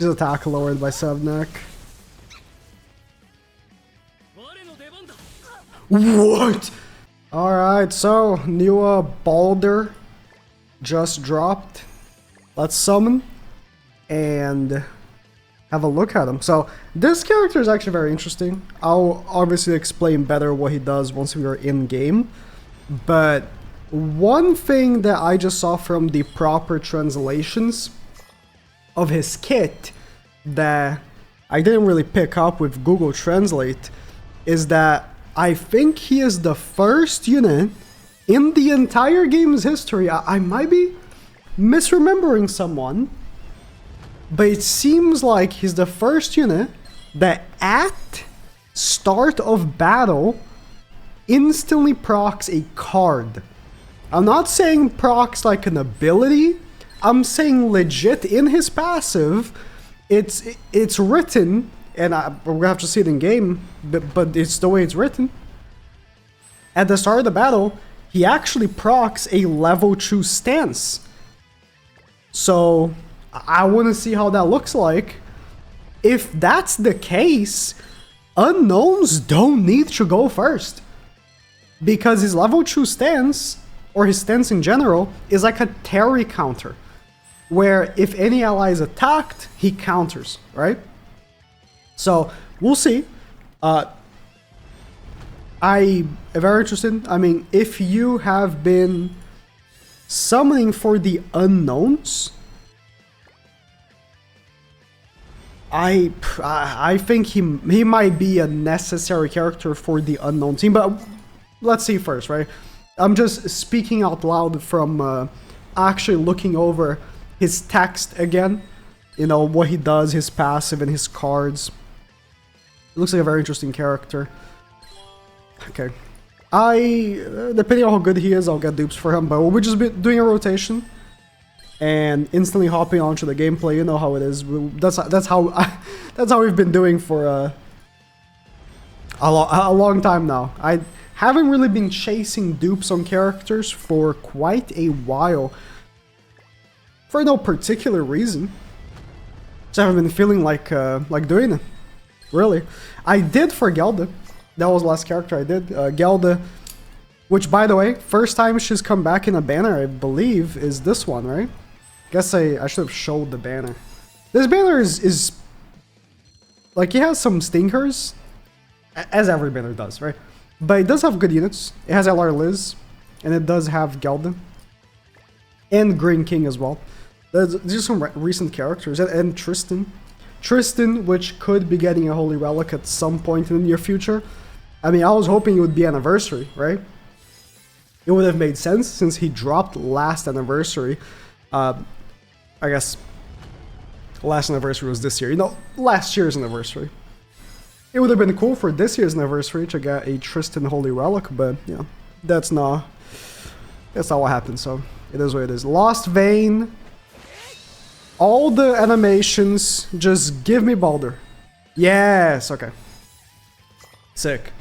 His attack lowered by Sevnek. What? Alright, so new BALDR just dropped. Let's summon and have a look at him. So this character is actually very interesting. I'll obviously explain better what he does once we are in game. But one thing that I just saw from the proper translations of his kit that I didn't really pick up with Google Translate is that I think he is the first unit in the entire game's history. I might be misremembering someone, but it seems like he's the first unit that at start of battle instantly procs a card. I'm not saying procs like an ability, I'm saying legit in his passive, it's written, and we're gonna have to see it in game, but it's the way it's written. At the start of the battle, he actually procs a level 2 stance. So I want to see how that looks like. If that's the case, unknowns don't need to go first. Because his level 2 stance, or his stance in general, is like a Terry counter. Where if any ally is attacked, he counters, right? So we'll see. I'm very interested. I mean, if you have been summoning for the unknowns, I think he might be a necessary character for the unknown team, but let's see first, right? I'm just speaking out loud from actually looking over his text again, you know, what he does, his passive and his cards. It looks like a very interesting character. Okay. Depending on how good he is, I'll get dupes for him, but we'll just be doing a rotation and instantly hopping onto the gameplay. You know how it is. That's how we've been doing for a long time now. I haven't really been chasing dupes on characters for quite a while, for no particular reason. Just haven't been feeling like doing it. Really, I did for Gelda. That was the last character I did. Gelda, which by the way, first time she's come back in a banner, I believe, is this one, right? Guess I should have showed the banner. This banner is like, it has some stinkers, as every banner does, right? But it does have good units. It has LR Liz, and it does have Gelda. And Green King as well. These are some recent characters. And Tristan. Tristan, which could be getting a Holy Relic at some point in the near future. I mean, I was hoping it would be Anniversary, right? It would have made sense since he dropped last Anniversary. I guess last Anniversary was this year. You know, last year's Anniversary. It would have been cool for this year's Anniversary to get a Tristan Holy Relic, but, you know, that's not what happened, so it is what it is. Lost Vein. All the animations, just give me BALDR. Yes, okay. Sick.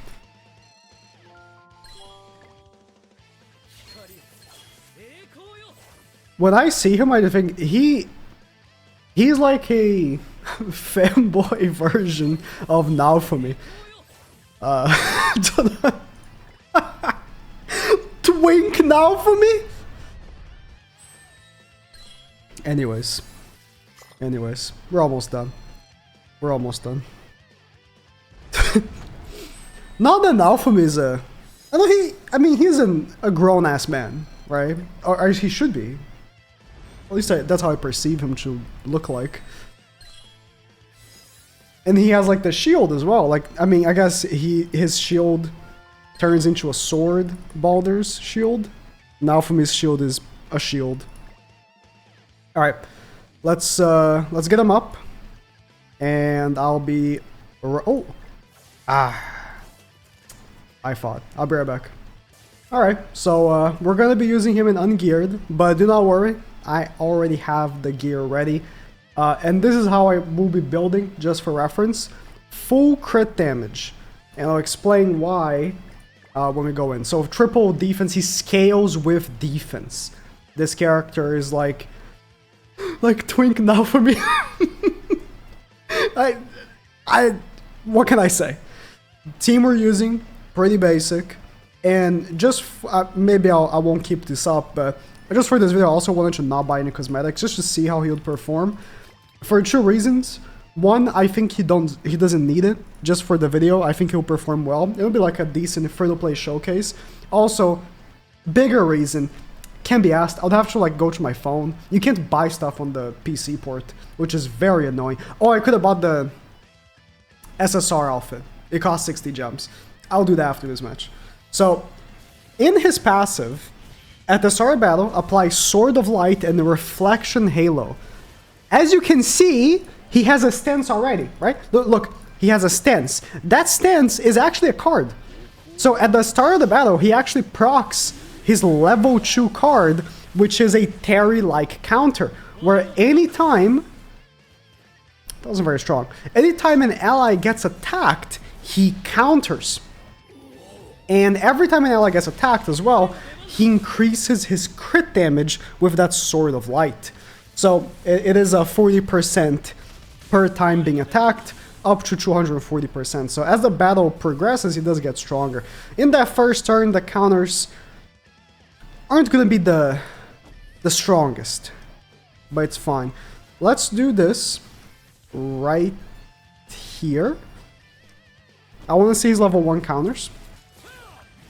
When I see him, I think he's like a fanboy version of Now for me. Twink Now for me? Anyways, we're almost done. We're almost done. Not that Alpha is a... I mean, he's a grown-ass man, right? Or he should be. At least that's how I perceive him to look like. And he has, like, the shield as well. Like, I mean, I guess his shield turns into a sword, BALDR's shield. Now his shield is a shield. Alright, let's get him up. And I'll be... Oh! I fought. I'll be right back. Alright, so we're gonna be using him in Ungeared, but do not worry, I already have the gear ready. And this is how I will be building, just for reference. Full crit damage. And I'll explain why when we go in. So triple defense, he scales with defense. This character is like Twink Now for me. What can I say? Team we're using, pretty basic. And just, maybe I won't keep this up, but just for this video, I also wanted to not buy any cosmetics, just to see how he would perform. For two reasons. One, I think he doesn't need it, just for the video. I think he'll perform well. It'll be like a decent free-to-play showcase. Also, bigger reason, can be asked, I'd have to like go to my phone. You can't buy stuff on the PC port, which is very annoying. Oh, I could have bought the SSR outfit. It costs 60 gems. I'll do that after this match. So, in his passive, at the start of battle, apply Sword of Light and the Reflection Halo. As you can see, he has a stance already, right? Look, he has a stance. That stance is actually a card. So at the start of the battle, he actually procs his level 2 card, which is a Terry-like counter, where anytime, that wasn't very strong, anytime an ally gets attacked, he counters. And every time an ally gets attacked as well, he increases his crit damage with that Sword of Light. So it is a 40% per time being attacked, up to 240%. So as the battle progresses, he does get stronger. In that first turn, the counters aren't going to be the strongest, but it's fine. Let's do this right here. I want to see his level 1 counters.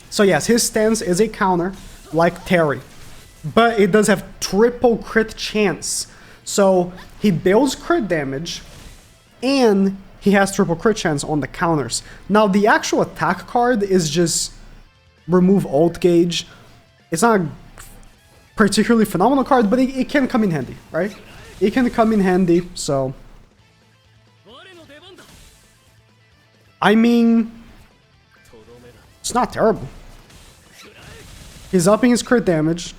So yes, his stance is a counter, like Terry, but it does have triple crit chance. So he builds crit damage, and he has triple crit chance on the counters. Now the actual attack card is just remove ult gauge. It's not a particularly phenomenal card, but it can come in handy, right? It can come in handy, so... I mean... it's not terrible. He's upping his crit damage.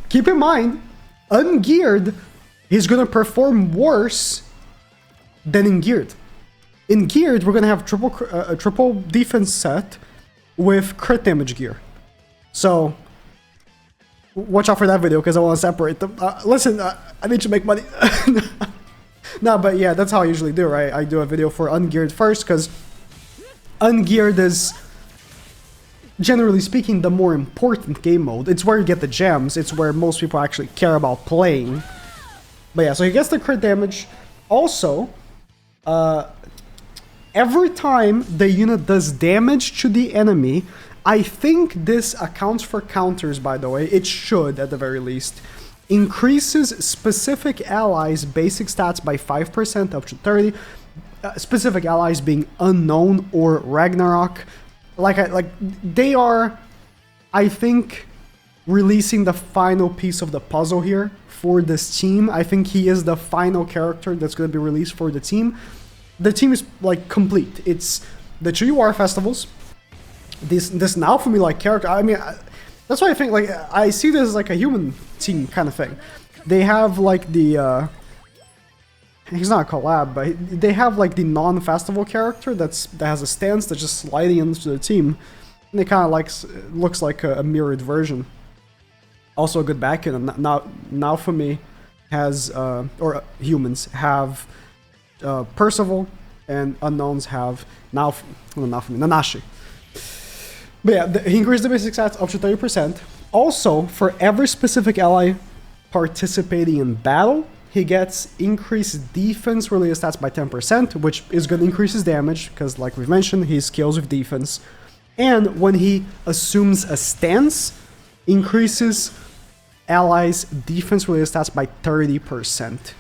Keep in mind, ungeared, he's gonna perform worse than in geared. In geared, we're gonna have a triple defense set with crit damage gear. So, watch out for that video because I want to separate them. Listen, I need to make money. No, but yeah, that's how I usually do, right? I do a video for ungeared first because ungeared is, generally speaking, the more important game mode. It's where you get the gems. It's where most people actually care about playing. But yeah, so he gets the crit damage. Also, every time the unit does damage to the enemy, I think this accounts for counters, by the way. It should, at the very least. Increases specific allies' basic stats by 5% up to 30. Specific allies being Unknown or Ragnarok. They are, I think, releasing the final piece of the puzzle here for this team. I think he is the final character that's going to be released for the team. The team is like complete. It's the 2 War Festivals. This now for me like character. I mean, that's why I think like I see this as like a human team kind of thing. They have like the he's not a collab, but they have like the non-festival character that has a stance that's just sliding into the team, and it kind of looks like a mirrored version. Also a good back end. Now for me has or humans have Percival, and unknowns have Nanashi. But yeah, he increased the basic stats up to 30%. Also, for every specific ally participating in battle, he gets increased defense related stats by 10%, which is going to increase his damage, because like we've mentioned, he scales with defense. And when he assumes a stance, increases allies' defense related stats by 30%.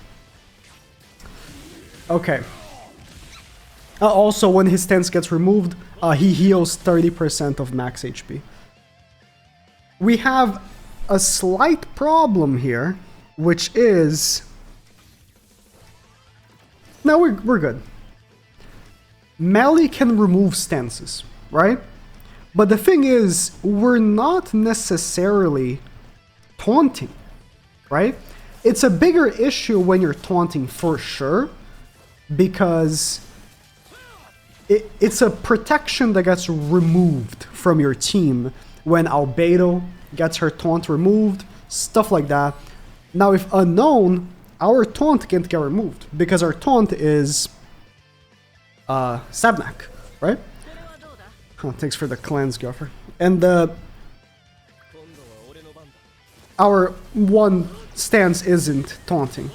Okay. Also, when his stance gets removed, he heals 30% of max HP. We have a slight problem here, which is... No, we're good. Melee can remove stances, right? But the thing is, we're not necessarily taunting, right? It's a bigger issue when you're taunting for sure, because it's a protection that gets removed from your team when Albedo gets her taunt removed, stuff like that. Now if unknown, our taunt can't get removed because our taunt is Sabnak, right? Oh, thanks for the cleanse, Gopher. And our one stance isn't taunting.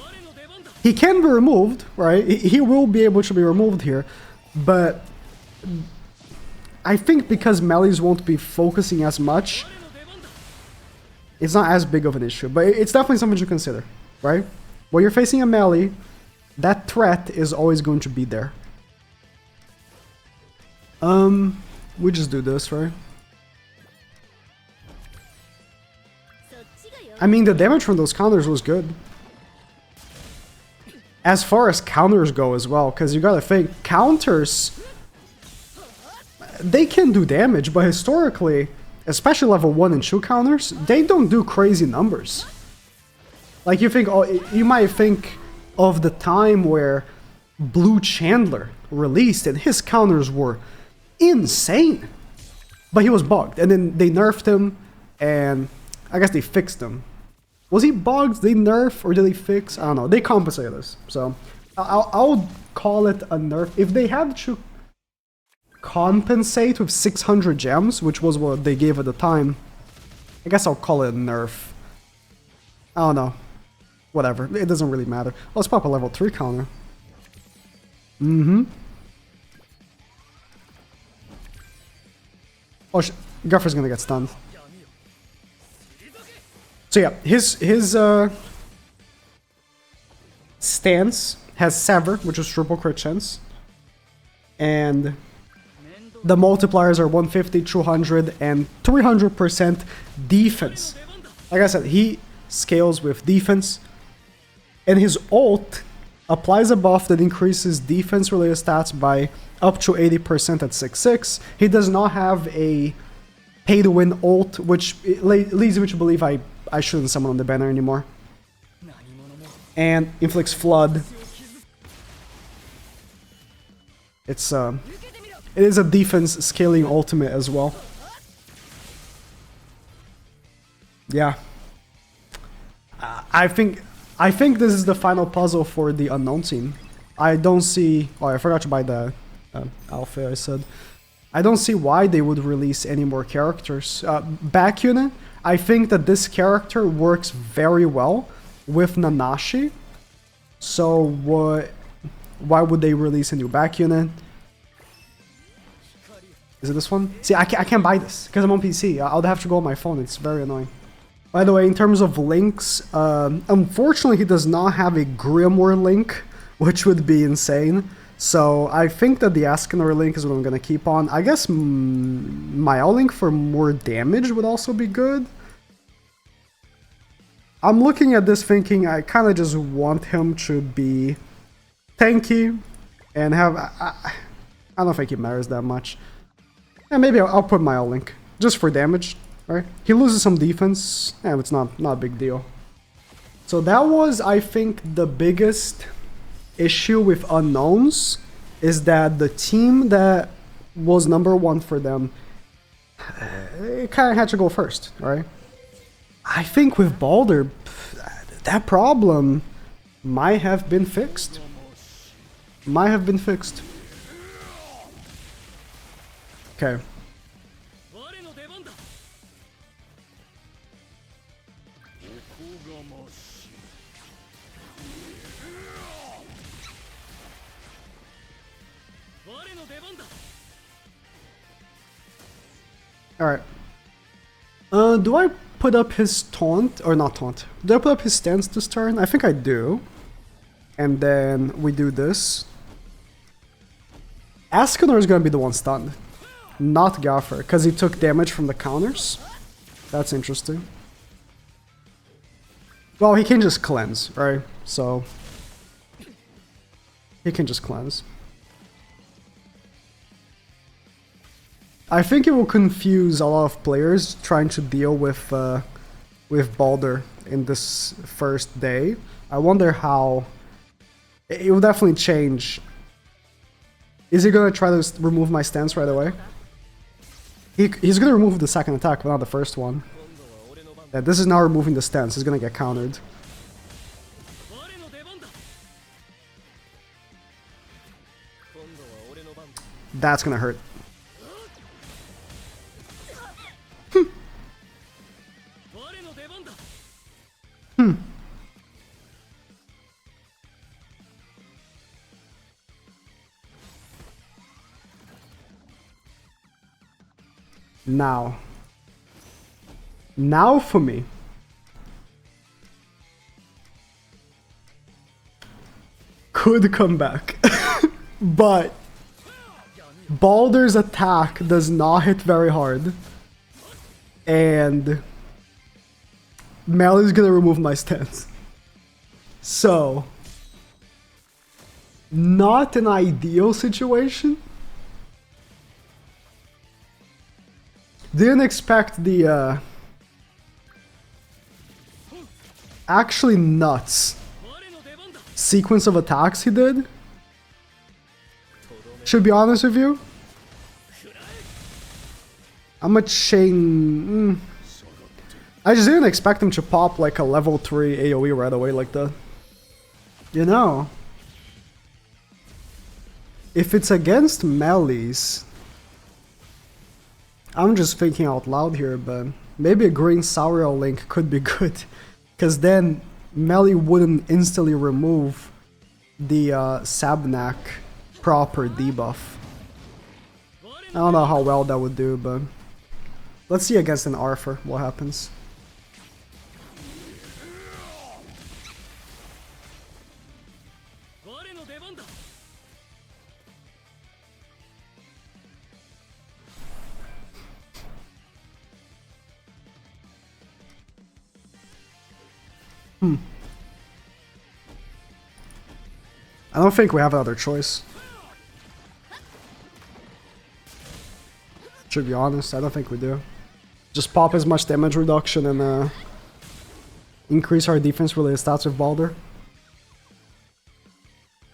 He can be removed, right? He will be able to be removed here, but I think because melees won't be focusing as much, it's not as big of an issue, but it's definitely something to consider, right? When you're facing a melee, that threat is always going to be there. We just do this, right? I mean, the damage from those counters was good. As far as counters go as well, because you gotta think, counters, they can do damage, but historically, especially level 1 and 2 counters, they don't do crazy numbers. Like you think, oh, you might think of the time where Blue Chandler released and his counters were insane. But he was bugged, and then they nerfed him, and I guess they fixed him. Was he bugged? They nerf or did they fix? I don't know. They compensated us, so I'll call it a nerf. If they had to compensate with 600 gems, which was what they gave at the time, I guess I'll call it a nerf. I don't know. Whatever. It doesn't really matter. Let's pop a level 3 counter. Oh, Guffer's gonna get stunned. So yeah, his stance has Sever, which is triple crit chance. And the multipliers are 150, 200, and 300% defense. Like I said, he scales with defense. And his ult applies a buff that increases defense-related stats by up to 80% at 6/6. He does not have a pay-to-win ult, which leads me to believe I shouldn't summon on the banner anymore. And inflicts Flood. It is a defense scaling ultimate as well. Yeah. I think this is the final puzzle for the unknown team. I don't see... Oh, I forgot to buy the alpha, I said. I don't see why they would release any more characters. Back unit, I think that this character works very well with Nanashi. So why would they release a new back unit? Is it this one? See, I can't buy this because I'm on PC. I'll have to go on my phone. It's very annoying. By the way, in terms of links, unfortunately he does not have a Grimoire link, which would be insane. So I think that the Ascanor link is what I'm going to keep on. I guess my link for more damage would also be good. I'm looking at this thinking I kind of just want him to be tanky and have... I don't think he matters that much. And maybe I'll put my link just for damage. Right? He loses some defense, and it's not a big deal. So that was, I think, the biggest issue with unknowns, is that the team that was #1 for them, it kind of had to go first, right? I think with BALDR, that problem might have been fixed. Might have been fixed. Okay. Alright. Do I put up his taunt? Or not taunt. Do I put up his stance this turn? I think I do. And then we do this. Ascanor is going to be the one stunned. Not Gaffer, because he took damage from the counters. That's interesting. Well, he can just cleanse, right? So... he can just cleanse. I think it will confuse a lot of players trying to deal with BALDR in this first day. I wonder how... it will definitely change. Is he going to try to remove my stance right away? He's going to remove the second attack, but not the first one. Yeah, this is now removing the stance. He's going to get countered. That's gonna hurt. Now for me. Could come back. But BALDR's attack does not hit very hard. And Melee's gonna remove my stance. So, not an ideal situation. Didn't expect the actually nuts sequence of attacks he did. Should be honest with you, I'm a chain. I just didn't expect him to pop like a level 3 AoE right away like that. You know, if it's against melees, I'm just thinking out loud here, but maybe a green Sauriel link could be good, because then melee wouldn't instantly remove the Sabnak proper debuff. I don't know how well that would do, but let's see against an Arthur what happens. I don't think we have another choice. To be honest, I don't think we do. Just pop as much damage reduction and increase our defense related stats with BALDR.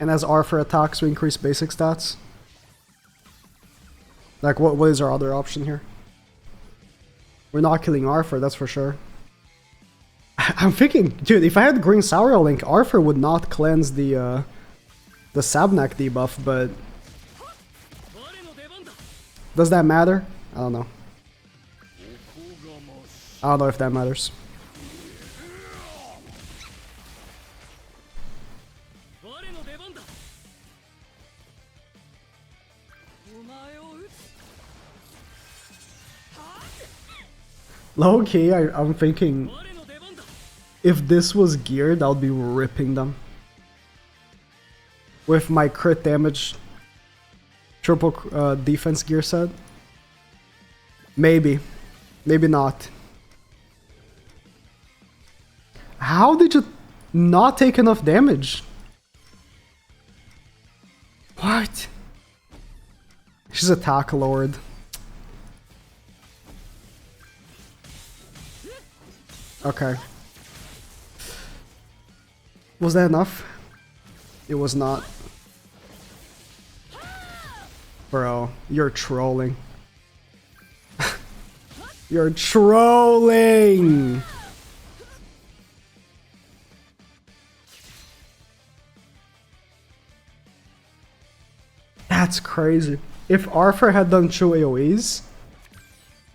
And as Arthur attacks, we increase basic stats. Like, what is our other option here? We're not killing Arthur, that's for sure. I'm thinking, dude, if I had Green Sauriel Link, Arthur would not cleanse the Sabnak debuff, but does that matter? I don't know. I don't know if that matters. Low key, I'm thinking if this was geared, I'll be ripping them. With my crit damage triple defense gear set. Maybe. Maybe not. How did you not take enough damage? What? She's attack lord. Okay. Was that enough? It was not. Bro, you're trolling. You're trolling! That's crazy. If Arthur had done 2 AoEs,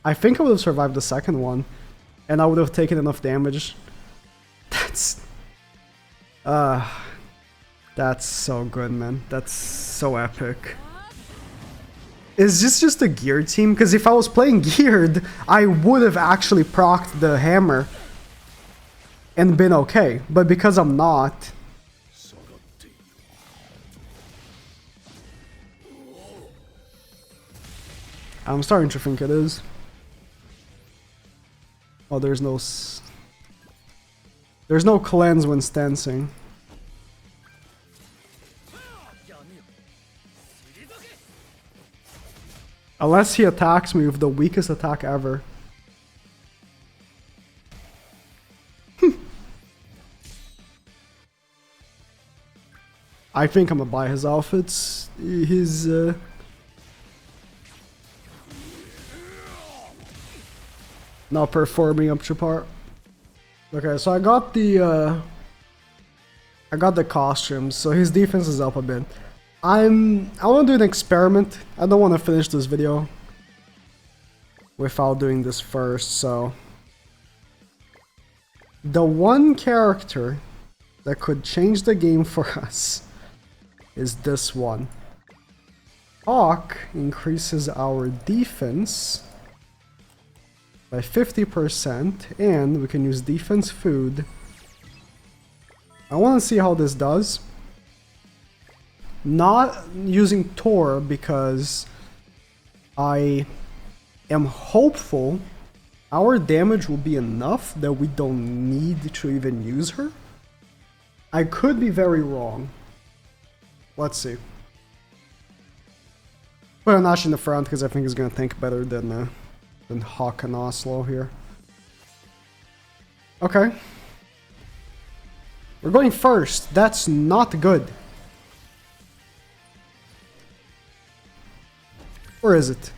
I think I would have survived the second one. And I would have taken enough damage. That's so good, man. That's so epic. Is this just a geared team? Because if I was playing geared, I would have actually procced the hammer and been okay. But because I'm not... I'm starting to think it is. Oh, there's no cleanse when stancing. Unless he attacks me with the weakest attack ever. I think I'm gonna buy his outfits. He's not performing up to par. Okay, so I got the costumes, so his defense is up a bit. I want to do an experiment. I don't want to finish this video without doing this first, so... The one character that could change the game for us is this one. Hawk increases our defense by 50%, and we can use defense food. I want to see how this does. Not using Tor because I am hopeful our damage will be enough that we don't need to even use her. I could be very wrong. Let's see. Put Anashi in the front because I think he's gonna think better than Hawk and Oslo here. Okay. We're going first. That's not good. Or is it?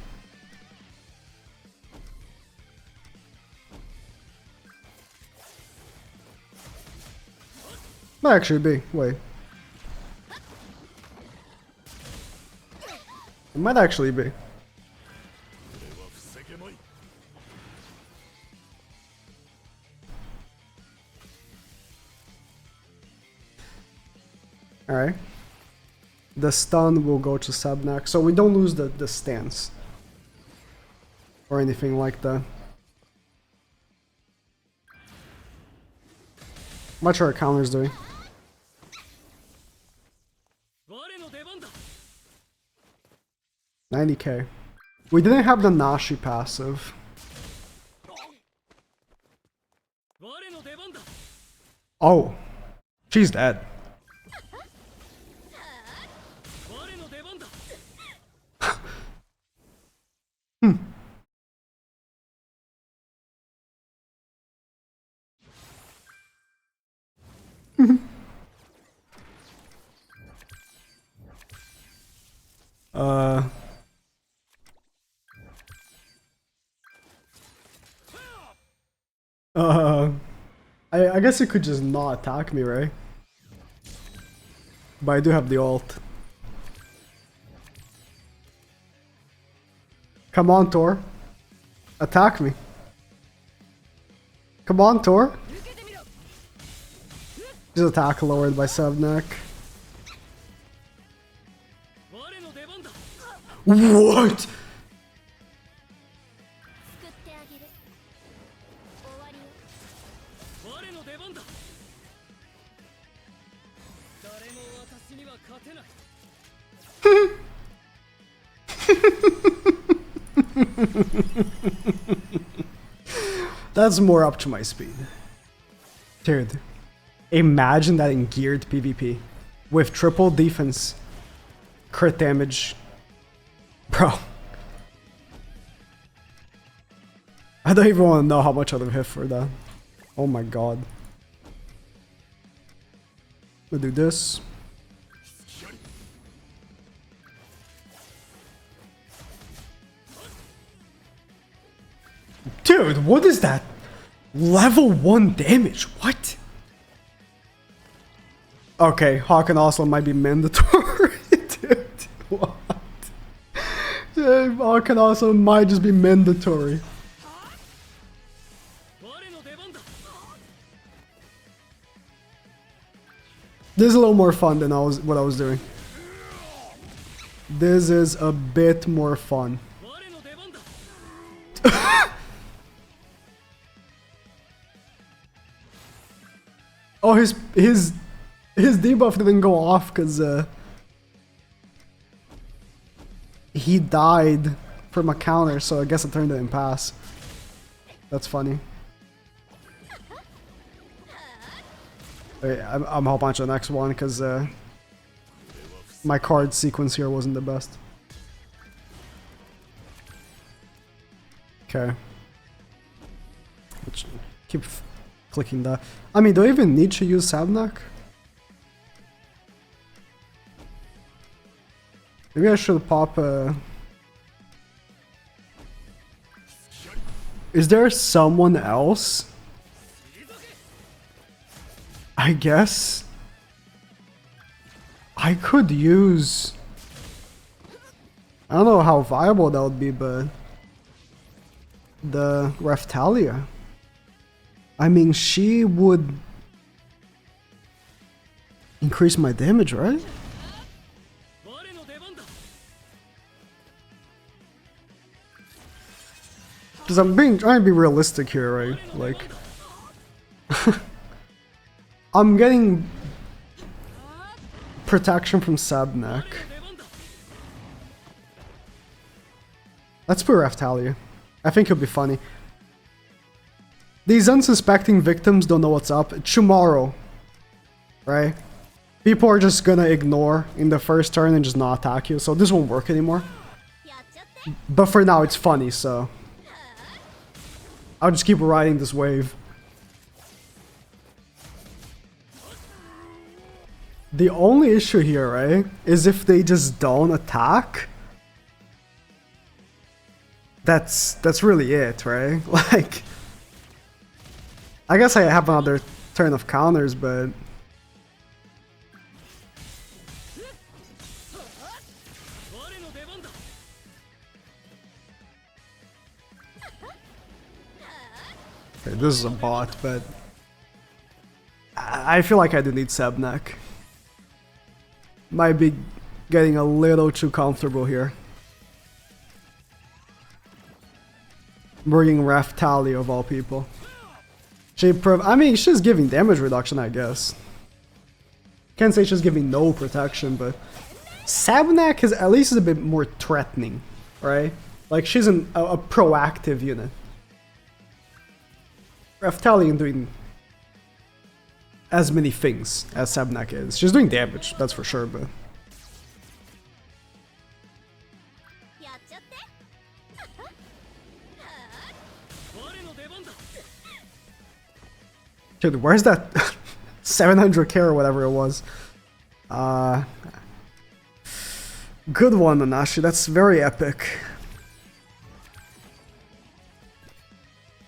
Might actually be. Wait. It might actually be. Alright. The stun will go to Sabnak, so we don't lose the stance. Or anything like that. How much are our counters doing? 90k. We didn't have the Nashi passive. Oh. She's dead. Hmm. I guess you could just not attack me, right? But I do have the ult. Come on, Tor. Attack me. Come on, Tor. Just attack lowered by Sabnak. What? That's more up to my speed. Dude, imagine that in geared PvP with triple defense, crit damage. Bro. I don't even want to know how much I'd have hit for that. Oh my god. We'll do this. Dude, what is that? Level 1 damage? What? Okay, Hawk and Oslo might be mandatory. Dude, what? Hawk and Oslo might just be mandatory. This is a little more fun than what I was doing. This is a bit more fun. Oh, his debuff didn't go off because he died from a counter, so I guess it turned it in pass. That's funny. Wait, I'm hop on to the next one because my card sequence here wasn't the best. Okay. Keep clicking that. I mean, do I even need to use Sabnak? Maybe I should pop a... Is there someone else? I guess. I could use... I don't know how viable that would be, but... the Raphtalia. I mean, she would... increase my damage, right? Because I'm trying to be realistic here, right? Like... I'm getting... protection from Sabnak. Let's put Raphtalia. I think it'll be funny. These unsuspecting victims don't know what's up. Tomorrow, right? People are just gonna ignore in the first turn and just not attack you, so this won't work anymore. But for now, it's funny, so... I'll just keep riding this wave. The only issue here, right, is if they just don't attack. That's really it, right? Like, I guess I have another turn of counters, but okay, this is a bot, but I feel like I do need Sabnak. Might be getting a little too comfortable here. Bringing Raphtalia of all people. I mean, she's giving damage reduction, I guess. Can't say she's giving no protection, but Sabnak is at least a bit more threatening, right? Like, she's a proactive unit. Raphtalia isn't doing as many things as Sabnak is. She's doing damage, that's for sure, but... Dude, where's that 700k or whatever it was? Good one, Nanashi. That's very epic.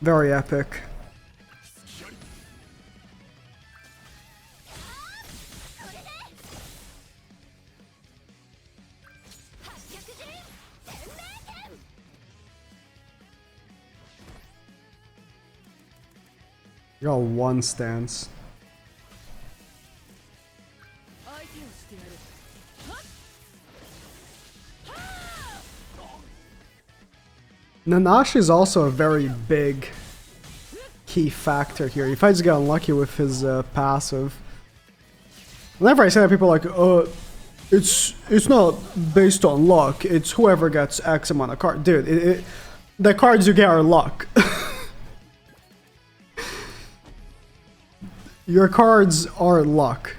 Very epic. You got one stance. Nanashi is also a very big key factor here. If I just get unlucky with his passive. Whenever I say that, people are like, it's not based on luck. It's whoever gets X amount of cards. Dude, the cards you get are luck. Your cards are luck.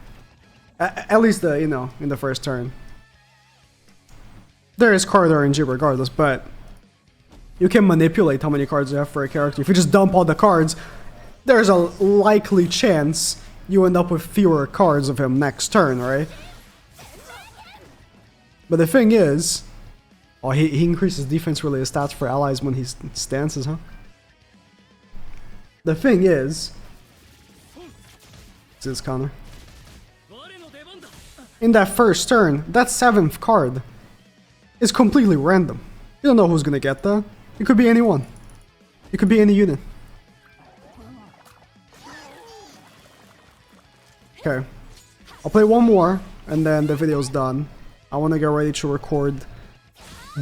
At least, you know, in the first turn. There is card RNG regardless, but you can manipulate how many cards you have for a character. If you just dump all the cards, there's a likely chance you end up with fewer cards of him next turn, right? But the thing is... Oh, he increases defense-related stats for allies when he stances, huh? The thing is... This counter. In that first turn, that 7th card is completely random. You don't know who's gonna get that. It could be anyone. It could be any unit. Okay. I'll play one more, and then the video's done. I want to get ready to record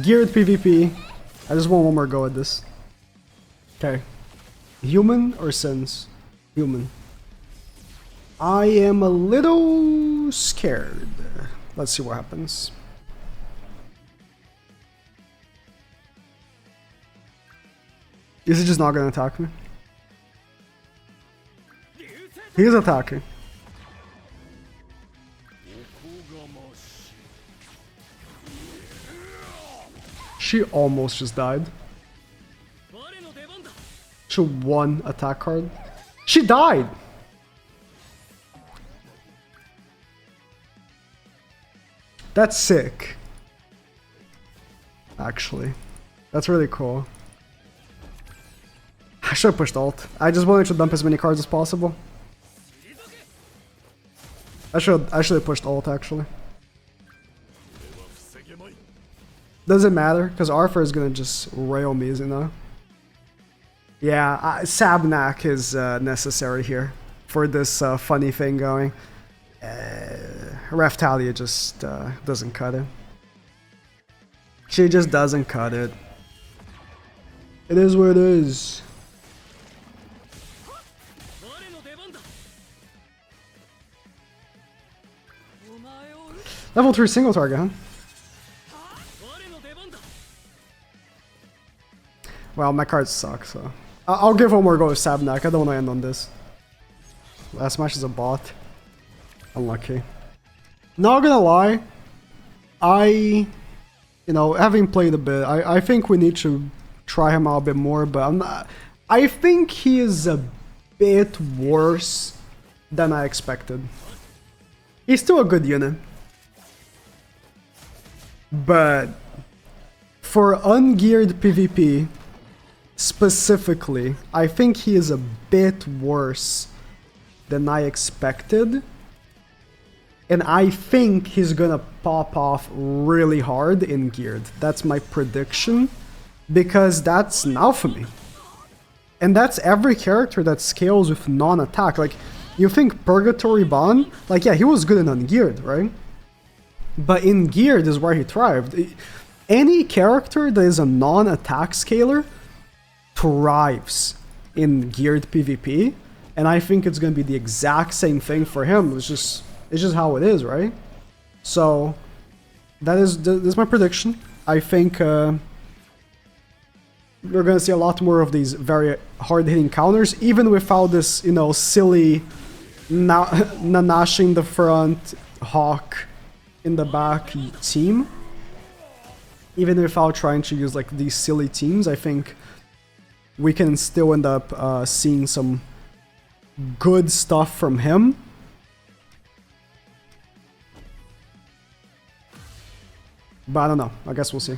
Geared PvP. I just want one more go at this. Okay. Human or Sins? Human. I am a little scared. Let's see what happens. Is he just not gonna attack me? He is attacking. She almost just died. She won attack card. She died! That's sick. Actually. That's really cool. I should have pushed ult. I just wanted to dump as many cards as possible. I should have pushed ult, actually. Doesn't matter, because Arthur is gonna just rail me, you know? Yeah, Sabnak is necessary here for this funny thing going. Raftalia just doesn't cut it. She just doesn't cut it. It is what it is. Level 3 single target, huh? Well, my cards suck, so... I'll give one more go with Sabnak. I don't want to end on this. Last match is a bot. Unlucky. Not gonna lie. You know, having played a bit, I think we need to try him out a bit more, but I'm not... I think he is a bit worse than I expected. He's still a good unit. But for ungeared PvP, specifically, I think he is a bit worse than I expected. And I think he's gonna pop off really hard in geared. That's my prediction. Because that's now for me. And that's every character that scales with non-attack. Like, you think Purgatory Bond? Like, yeah, he was good in ungeared, right? But in geared is where he thrived. Any character that is a non-attack scaler thrives in geared PvP, and I think it's gonna be the exact same thing for him. It's just how it is, right? So that's my prediction. I think we're gonna see a lot more of these very hard-hitting counters, even without this, you know, silly Nanashi in the front, Hawk in the back team. Even without trying to use like these silly teams, I think we can still end up seeing some good stuff from him. But I don't know. I guess we'll see.